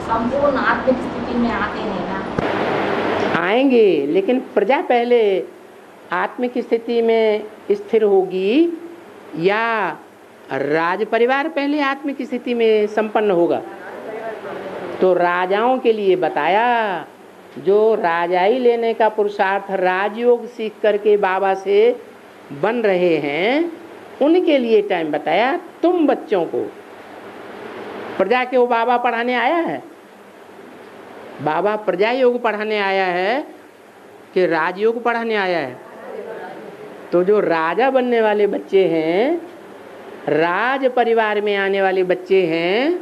संपूर्ण आत्मिक स्थिति में आते हैं ना। आएंगे, लेकिन प्रजा पहले आत्मिक स्थिति में स्थिर होगी या राज परिवार पहले आत्मिक स्थिति में संपन्न होगा? तो राजाओं के लिए बताया, जो राजाई लेने का पुरुषार्थ राजयोग सीख करके बाबा से बन रहे हैं, उनके लिए टाइम बताया। तुम बच्चों को प्रजा के वो बाबा पढ़ाने आया है? बाबा प्रजा योग पढ़ाने आया है कि राजयोग पढ़ाने आया है? तो जो राजा बनने वाले बच्चे हैं, राज परिवार में आने वाले बच्चे हैं,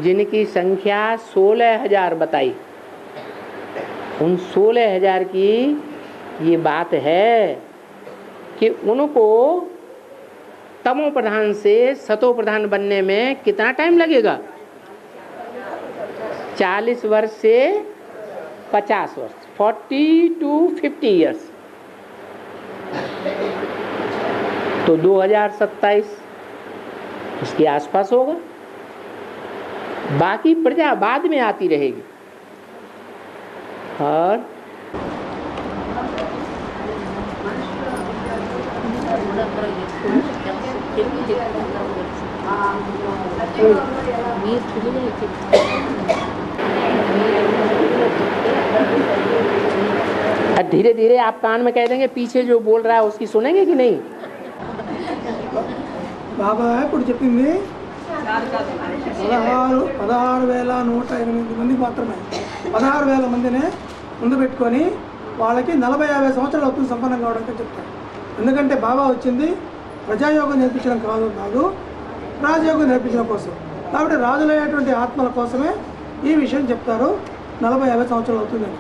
जिनकी संख्या 16,000 बताई, उन 16,000 की ये बात है कि उनको तमो प्रधान से सतो प्रधान बनने में कितना टाइम लगेगा? 40 वर्ष से 50 वर्ष, 40 to 50 ईयर्स। तो 2027 इसके आसपास होगा। बाकी प्रजा बाद में आती रहेगी। और धीरे धीरे आप कान में कह देंगे, पीछे जो बोल रहा है उसकी सुनेंगे कि नहीं? బాబా ఇప్పుడు చెప్పింది 16,108 మందికి మాత్రమే. 16,000 మందినే ముందు పెట్టుకొని వాళ్ళకి 40-50 సంవత్సరాలు అవుతుంది సంపన్నం కావడానికి చెప్తారు. ఎందుకంటే బాబా వచ్చింది ప్రజాయోగం నేర్పించడం కాదు, రాజయోగం నేర్పించడం కోసం. కాబట్టి రాజులయ్యేటువంటి ఆత్మల కోసమే ఈ విషయం చెప్తారు. 40-50 సంవత్సరాలు అవుతుందని.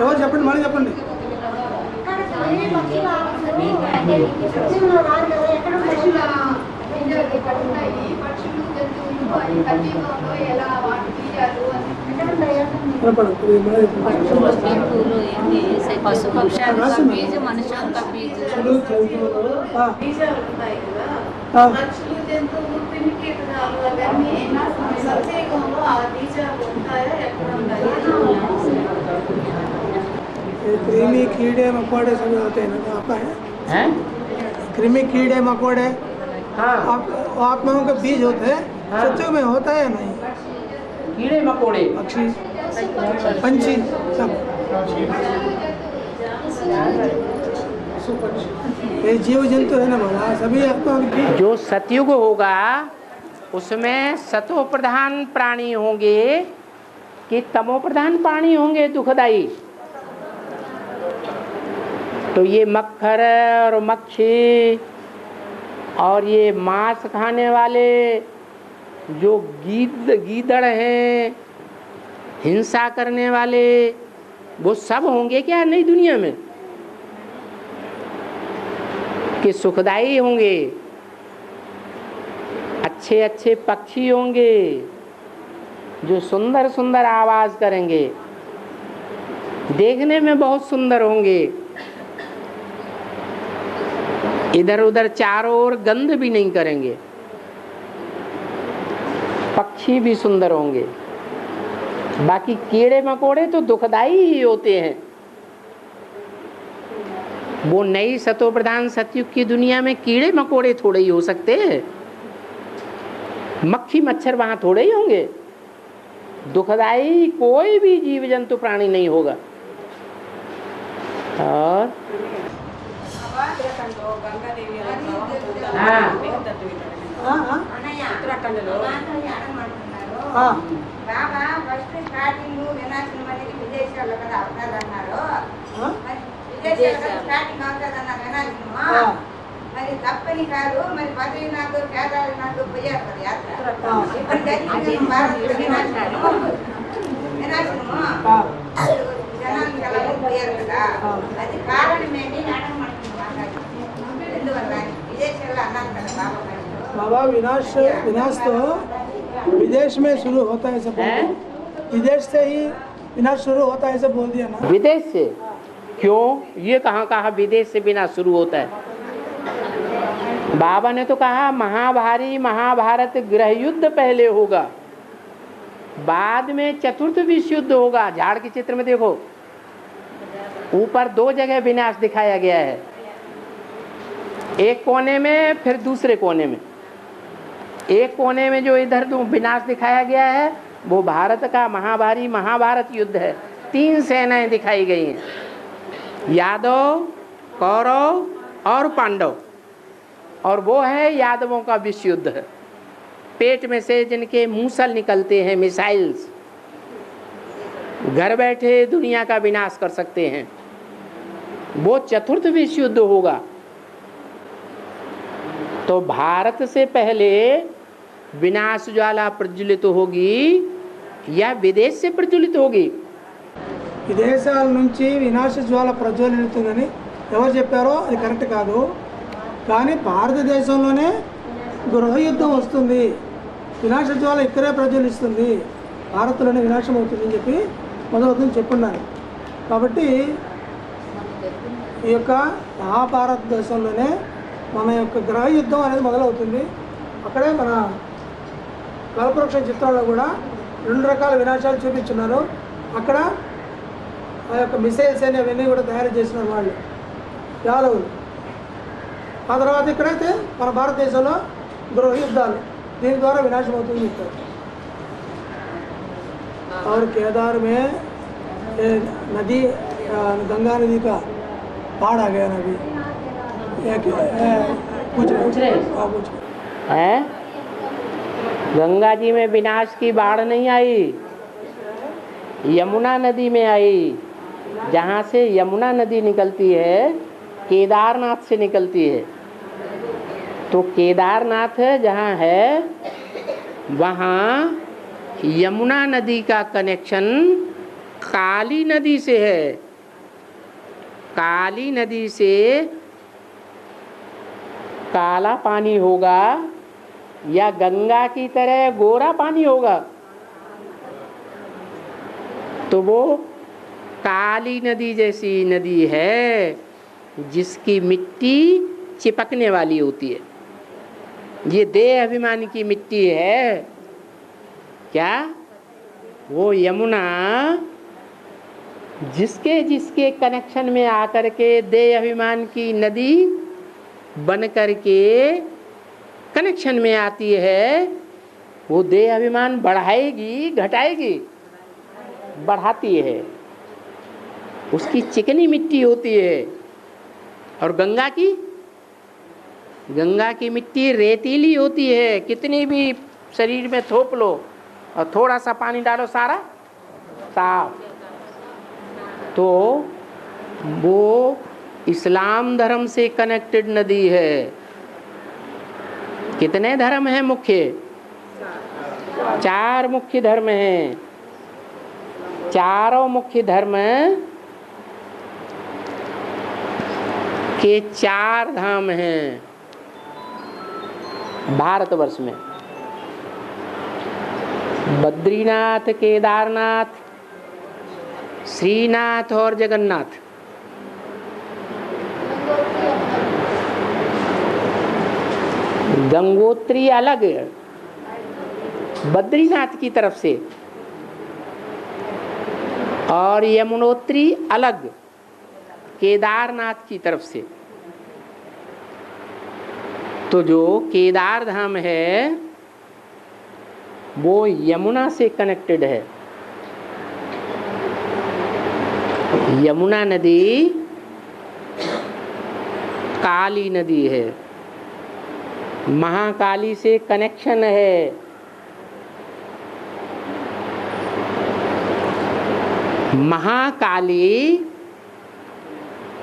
ఎవరు చెప్పండి, మళ్ళీ చెప్పండి. कृमि कीड़े मकोड़े सब होते हैं ना, आपका है? कृमि कीड़े मकोड़े आत्माओं के बीज होते हैं, सच्चों में होता है नहीं? कीड़े मकोड़े, पक्षी, पंछी सब ये जीव जंतु है ना बाबा, सभी आत्माओं के बीज। जो सतयुग होगा उसमें सतो प्रधान प्राणी होंगे कि तमो प्रधान प्राणी होंगे दुखदाई? तो ये मक्खर और मक्खी और ये मांस खाने वाले जो गीदड़ हैं, हिंसा करने वाले, वो सब होंगे क्या नई दुनिया में? कि सुखदाई होंगे? अच्छे अच्छे पक्षी होंगे जो सुंदर सुंदर आवाज करेंगे, देखने में बहुत सुंदर होंगे, इधर उधर चारों ओर गंध भी नहीं करेंगे, पक्षी भी सुंदर होंगे। बाकी कीड़े मकोड़े तो दुखदाई ही होते हैं। वो नई सतो प्रधान सतयुग की दुनिया में कीड़े मकोड़े थोड़े ही हो सकते हैं, मक्खी मच्छर वहां थोड़े ही होंगे। दुखदाई कोई भी जीव जंतु प्राणी नहीं होगा। और బాబా ఫస్ట్ స్టార్టింగ్ వినాశనం అనేది విదేశాల్లో కదా అవుతాదన్నారు. విదేశాల్లో స్టార్టింగ్ అవుతాదన్నారు వినాశనము. మరి తప్పని కాదు, మరి బద్రీనాథ్ కేదార్నాథ్ పోయారు కదా యాత్ర. ఇప్పుడు జరిగింది భారత్ వినాశనము. జనాలు చాలా పోయారు కదా, అది కారణమేంటి అడగమంటున్నారు. ఎందువల్ల విదేశాల్లో అన్నారు కదా బాబా గారు. बाबा विनाश तो विदेश में शुरू होता है, सब विदेश से ही विनाश शुरू होता है, सब बोल दिया ना। विदेश से क्यों? ये कहाँ विदेश से बिना शुरू होता है? बाबा ने तो कहा महाभारी महाभारत गृह युद्ध पहले होगा, बाद में चतुर्थ विश्व युद्ध होगा। झाड़ के चित्र में देखो, ऊपर 2 जगह विनाश दिखाया गया है, एक कोने में फिर दूसरे कोने में। एक कोने में जो इधर विनाश दिखाया गया है वो भारत का महाभारी महाभारत युद्ध है। 3 सेनाएं दिखाई गई हैं, यादव, कौरव और पांडव, और वो है यादवों का विश्व युद्ध है। पेट में से जिनके मूसल निकलते हैं, मिसाइल्स, घर बैठे दुनिया का विनाश कर सकते हैं, वो चतुर्थ विश्व युद्ध होगा। तो भारत से पहले विनाश ज्वाला प्रज्वलित होगी या विदेश से प्रज्वलित होगी? విదేశాల నుంచి వినాశ జ్వాల ప్రజ్వలిస్తుందని ఎవరు చెప్పారో అది కరెక్ట్ కాదు. కానీ భారతదేశంలోనే గృహయుద్ధం వస్తుంది, వినాశ జ్వాల ఇక్కడే ప్రజ్వలిస్తుంది, భారత్లోనే వినాశం అవుతుందని చెప్పి మొదలవుతుందని చెప్పున్నారు. కాబట్టి ఈ యొక్క మహాభారతదేశంలోనే మన యొక్క గృహయుద్ధం అనేది మొదలవుతుంది. అక్కడే మన కల్పవృక్ష చిత్రాల్లో కూడా 2 రకాల వినాశాలు చూపించున్నారు. అక్కడ ఆ యొక్క మిసైల్స్ అనేవన్నీ కూడా తయారు చేసినారు వాళ్ళు, యాదవులు. ఆ తర్వాత ఇక్కడైతే మన భారతదేశంలో గృహయుద్ధాలు, దీని ద్వారా వినాశం అవుతుంది చెప్తారు. और केदार में नदी गंगा नदी का बाढ़ आ गया ना अभी, पूछ रहे हैं? गंगा जी में विनाश की बाढ़ नहीं आई, यमुना नदी में आई। जहाँ से यमुना नदी निकलती है केदारनाथ से निकलती है। तो केदारनाथ जहाँ है वहाँ यमुना नदी का कनेक्शन काली नदी से है। काली नदी से काला पानी होगा या गंगा की तरह गोरा पानी होगा? तो वो काली नदी जैसी नदी है जिसकी मिट्टी चिपकने वाली होती है। ये देह अभिमान की मिट्टी है क्या? वो यमुना जिसके जिसके कनेक्शन में आकर के देह अभिमान की नदी बन कर के कनेक्शन में आती है, वो देह अभिमान बढ़ाएगी घटाएगी? बढ़ाती है। उसकी चिकनी मिट्टी होती है। और गंगा की मिट्टी रेतीली होती है। कितनी भी शरीर में थोप लो और थोड़ा सा पानी डालो सारा साफ। तो वो इस्लाम धर्म से कनेक्टेड नदी है। कितने धर्म हैं मुख्य? 4 मुख्य धर्म हैं। चारों मुख्य धर्म के 4 धाम हैं भारतवर्ष में। बद्रीनाथ, केदारनाथ, श्रीनाथ और जगन्नाथ। गंगोत्री अलग बद्रीनाथ की तरफ से और यमुनोत्री अलग केदारनाथ की तरफ से। तो जो केदार धाम है वो यमुना से कनेक्टेड है। यमुना नदी काली नदी है, महाकाली से कनेक्शन है। महाकाली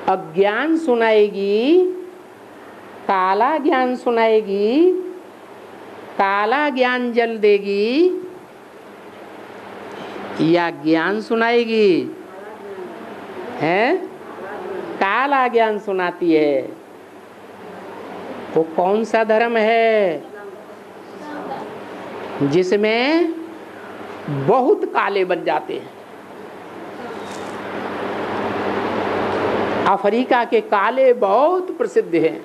अज्ञान सुनाएगी, काला ज्ञान सुनाएगी, काला ज्ञान जल देगी या ज्ञान सुनाएगी? है काला ज्ञान सुनाती है। वो कौन सा धर्म है जिसमें बहुत काले बन जाते हैं? अफ्रीका के काले बहुत प्रसिद्ध हैं।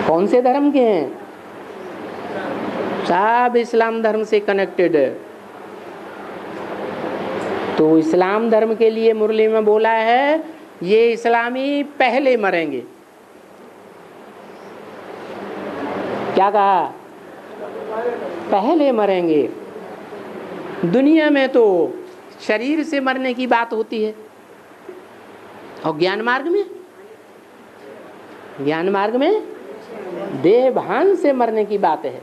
कौन से धर्म के हैं? सब इस्लाम धर्म से कनेक्टेड है। तो इस्लाम धर्म के लिए मुरली में बोला है, ये इस्लामी पहले मरेंगे। क्या कहा? पहले मरेंगे। दुनिया में तो शरीर से मरने की बात होती है, और ज्ञान मार्ग में देह भान से मरने की बात है।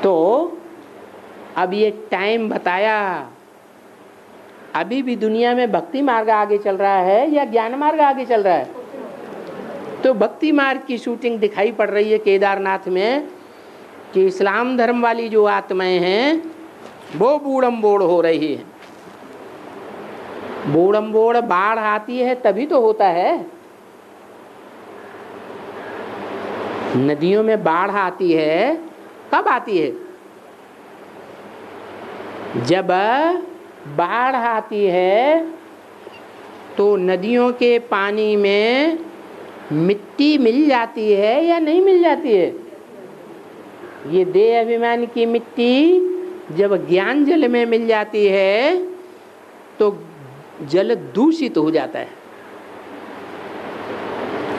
तो अब ये टाइम बताया, अभी भी दुनिया में भक्ति मार्ग आगे चल रहा है या ज्ञान मार्ग आगे चल रहा है? तो भक्ति मार्ग की शूटिंग दिखाई पड़ रही है केदारनाथ में, कि इस्लाम धर्म वाली जो आत्माएं हैं वो बूढ़म बोड़ हो रही है। बूढ़म बोड़ बाढ़ आती है तभी तो होता है। नदियों में बाढ़ आती है, कब आती है? जब बाढ़ आती है तो नदियों के पानी में मिट्टी मिल जाती है या नहीं मिल जाती है? ये देह अभिमान की मिट्टी जब ज्ञान जल में मिल जाती है तो जल दूषित हो जाता है।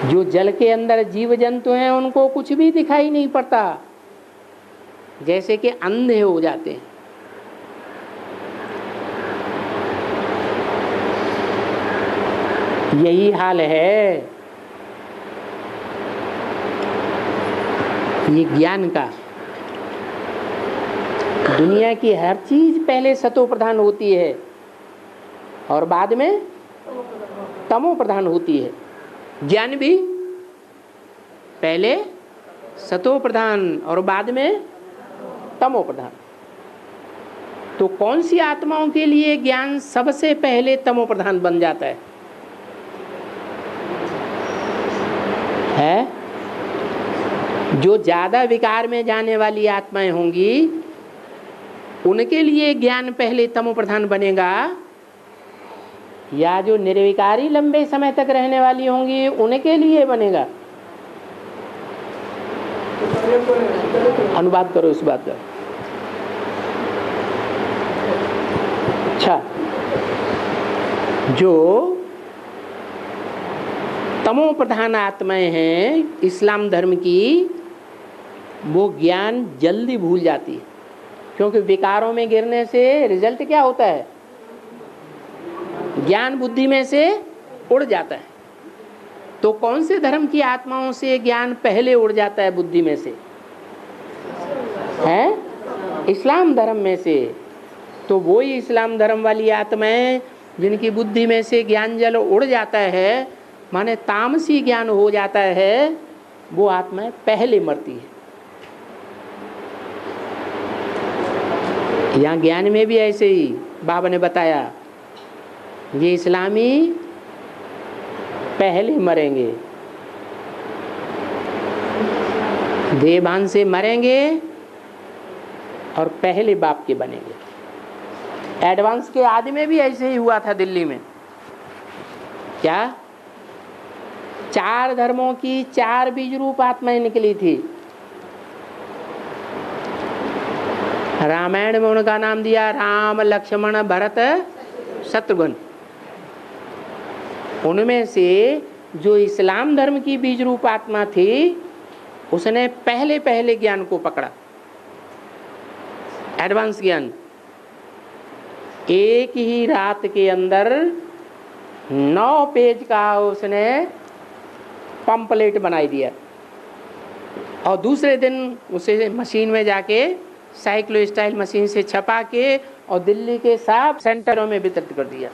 जो जल के अंदर जीव जंतु हैं उनको कुछ भी दिखाई नहीं पड़ता, जैसे कि अंधे हो जाते हैं। यही हाल है ये ज्ञान का। दुनिया की हर चीज पहले सतो प्रधान होती है और बाद में तमो प्रधान होती है। ज्ञान भी पहले सतो प्रधान और बाद में तमो प्रधान। तो कौन सी आत्माओं के लिए ज्ञान सबसे पहले तमो प्रधान बन जाता है? जो ज्यादा विकार में जाने वाली आत्माएं होंगी उनके लिए ज्ञान पहले तमो प्रधान बनेगा, या जो निर्विकारी लंबे समय तक रहने वाली होंगी उनके लिए बनेगा? अनुवाद करो इस बात का। अच्छा, जो तमो प्रधान आत्माएं हैं इस्लाम धर्म की, वो ज्ञान जल्दी भूल जाती है, क्योंकि विकारों में गिरने से रिजल्ट क्या होता है? ज्ञान बुद्धि में से उड़ जाता है। तो कौन से धर्म की आत्माओं से ज्ञान पहले उड़ जाता है बुद्धि में से? है इस्लाम धर्म में से। तो वही इस्लाम धर्म वाली आत्माएं जिनकी बुद्धि में से ज्ञान जल उड़ जाता है, माने तामसी ज्ञान हो जाता है, वो आत्माएं पहले मरती है। यहाँ ज्ञान में भी ऐसे ही बाबा ने बताया, ये इस्लामी पहले मरेंगे, देहभान से मरेंगे और पहले बाप के बनेंगे। एडवांस के आदि में भी ऐसे ही हुआ था दिल्ली में। क्या? 4 धर्मों की 4 बीज रूप आत्माएं निकली थी। रामायण में उनका नाम दिया राम लक्ष्मण भरत शत्रुघ्न। उनमें से जो इस्लाम धर्म की बीज रूप आत्मा थी उसने पहले पहले ज्ञान को पकड़ा, एडवांस ज्ञान। एक ही रात के अंदर 9 पेज का उसने पंपलेट बनाई दिया और दूसरे दिन उसे मशीन में जाके साइक्लो स्टाइल मशीन से छपा के और दिल्ली के सब सेंटरों में वितरित कर दिया।